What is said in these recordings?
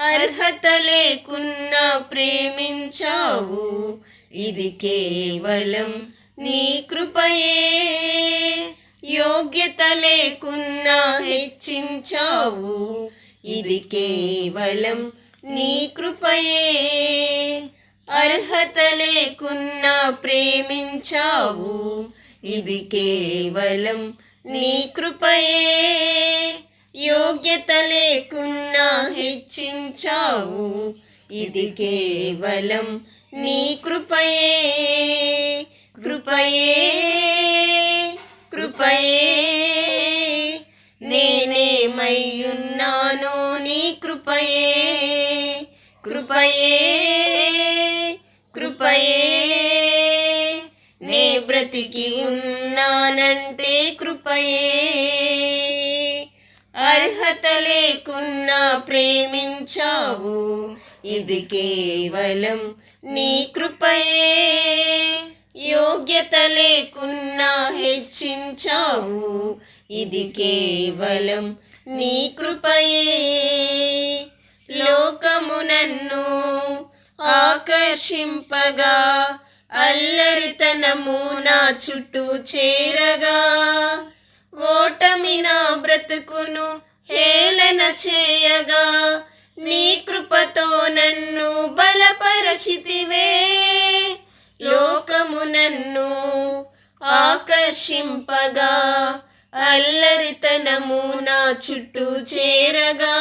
అర్హత లేకున్నా ప్రేమించావు, ఇది కేవలం నీ కృపయే. యోగ్యత లేకున్నా హెచ్చించావు, ఇది కేవలం నీ కృపయే. అర్హత లేకున్నా ప్రేమించావు, ఇది కేవలం నీ కృపయే. యోగ్యత లేకున్నా హెచ్చించావు, ఇది కేవలం నీ కృపయే. కృపయే కృపయే నేనేమయ్యున్నానో నీ కృపయే. కృపయే కృపయే నే బ్రతికి ఉన్నానంటే కృపయే. అర్హత లేకున్నా ప్రేమించావు, ఇది కేవలం నీ కృపయే. యోగ్యత లేకున్నా హెచ్చించావు, ఇది కేవలం నీ కృపయే. లోకము నన్ను ఆకర్షింపగా, అల్లరితనము నా చుట్టూ చేరగా, ఓటమి నా బ్రతుకును హేళన చేయగా, నీ కృపతో నన్ను బలపరచితివే. లోకము నన్ను ఆకర్షింపగా, అల్లరితనము నా చుట్టూ చేరగా,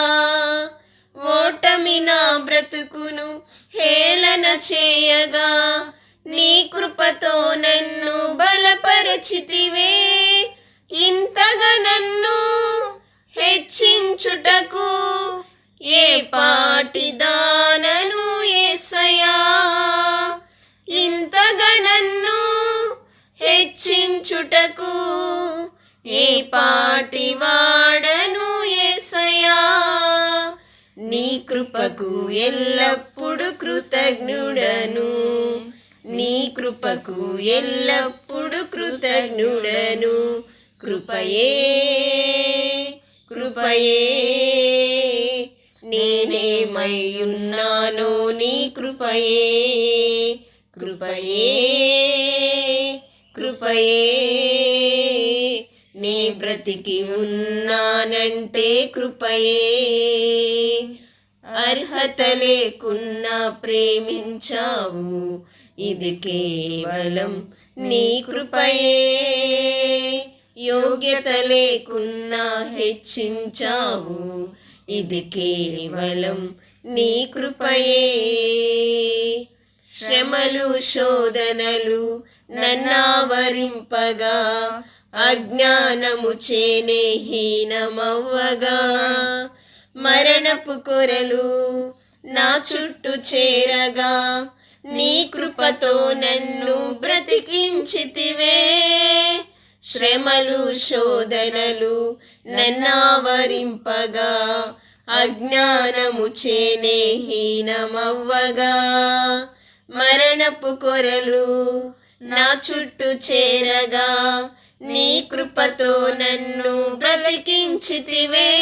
ఓటమి నా బ్రతుకును హేళన చేయగా, నీ కృపతో నన్ను బలపరచితివే. ఇంతగా నన్ను హెచ్చించుటకు ఏ పాటిదానను యేసయ్యా. ఇంతగా నన్ను హెచ్చించుటకు ఏ పాటి వాడను యేసయ్యా. నీ కృపకు ఎల్లప్పుడు కృతజ్ఞుడను, నీ కృపకు ఎల్లప్పుడు కృతజ్ఞుడను. కృపయే కృపయే నేనేమయ్యున్నానో నీ కృపయే. కృపయే కృపయే నే బ్రతికి ఉన్నానంటే కృపయే. అర్హత లేకున్నా ప్రేమించావు, ఇది కేవలం నీ కృపయే. యోగ్యత లేకున్నా హెచ్చించావు, ఇది కేవలం నీ కృపయే. శ్రమలు శోధనలు నన్నావరింపగా, అజ్ఞానము చేనే హీనమవ్వగా, మరణపు కొరలు నా చుట్టూ చేరగా, నీ కృపతో నన్ను బ్రతికించితివే. శ్రమలు శోధనలు నన్నావరింపగా, అజ్ఞానము చేనే హీనమవ్వగా, మరణపు కొరలు నా చుట్టూ చేరగా, నీ కృపతో నన్ను బ్రతికించితివే.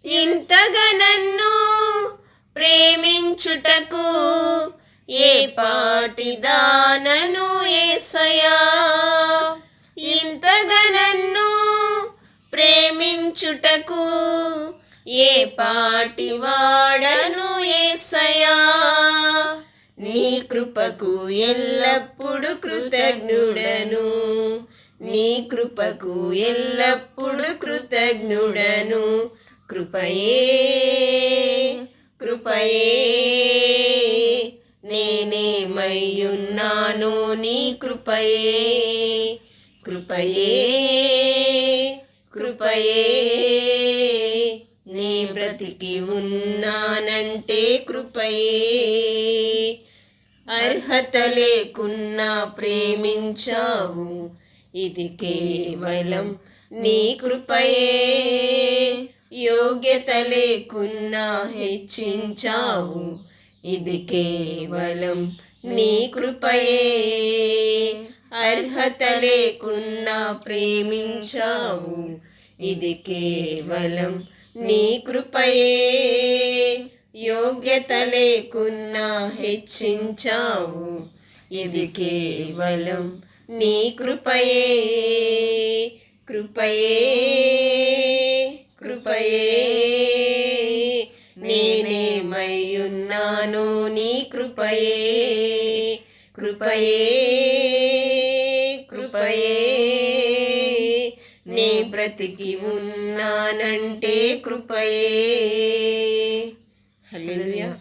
ఇంతగా నన్ను ప్రేమించుటకు ఏ పాటిదానను యేసయ్యా. ఇంతగా నన్ను ప్రేమించుటకు ఏ పాటి వాడను యేసయ్యా. నీ కృపకు ఎల్లప్పుడు కృతజ్ఞుడను, నీ కృపకు ఎల్లప్పుడు కృతజ్ఞుడను. కృపయే కృపయే నేనేమయ్యున్నానో నీ కృపయే. కృపయే కృపయే నీ బ్రతికి ఉన్నానంటే కృపయే. అర్హత లేకున్నా ప్రేమించావు, ఇది కేవలం నీ కృపయే. యోగ్యత లేకున్నా హెచ్చించావు, ఇది కేవలం నీ కృపయే. అర్హత లేకున్నా ప్రేమించావు, ఇది కేవలం నీ కృపయే. యోగ్యత లేకున్నా హెచ్చించావు. ఇది కేవలం నీ కృపయే, కృపయే, కృపయే. నేనేమయ్యున్నానో నీ కృపయే, కృపయే, కృపయే. నే బ్రతికి ఉన్నానంటే కృపయే. హల్లెలూయా.